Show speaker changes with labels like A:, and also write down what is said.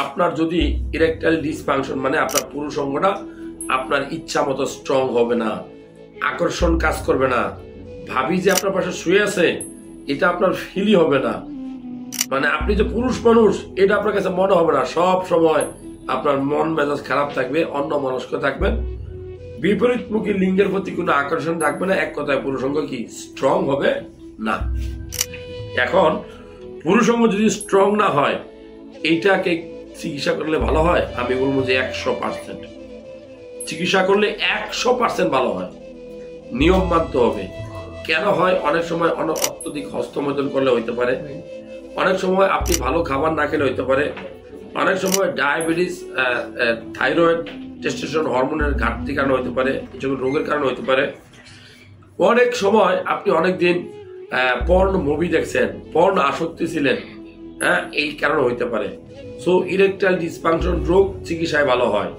A: আপনার যদি erectile dysfunction মানে আপনার পুরুষ অঙ্গটা আপনার ইচ্ছা মতো স্ট্রং হবে না, আকর্ষণ কাজ করবে না, ভাবি যে আপনার পাশে শুয়ে আছে এটা আপনার ফিলই হবে না, মানে আপনি যে পুরুষ মানুষ এটা আপনার কাছে মনে হবে না, সব সময় আপনার মন মেজাজ খারাপ থাকবে, অন্য মনস্ক থাকবেন, বিপরীতমুখী লিঙ্গের প্রতি কোনো আকর্ষণ থাকবে না, এক কথায় পুরুষ অঙ্গ কি স্ট্রং হবে না। এখন পুরুষ অঙ্গ যদি স্ট্রং না হয় এইটাকে চিকিৎসা করলে ভালো হয়? আমি বলবো যে 100% চিকিৎসা করলে 100% ভালো হয়। নিয়ম মানতে হবে। কেন হয়? অনেক সময় অত্যধিক হস্তমৈথুন করলে হইতে পারে, অনেক সময় আপনি ভালো খাবার না খেলে হইতে পারে, অনেক সময় ডায়াবেটিস, থাইরয়েড, টেস্টোস্টেরন হরমোনের ঘাটতির কারণে হইতে পারে, যেগুলো রোগের কারণে হইতে পারে, অনেক সময় আপনি অনেকদিন পর্ন মুভি দেখছেন, পর্ন আসক্তি ছিলেন, এই কারণে হইতে পারে। সো ইরেকটাইল ডিসফাংশন রোগ চিকিৎসায় ভালো হয়।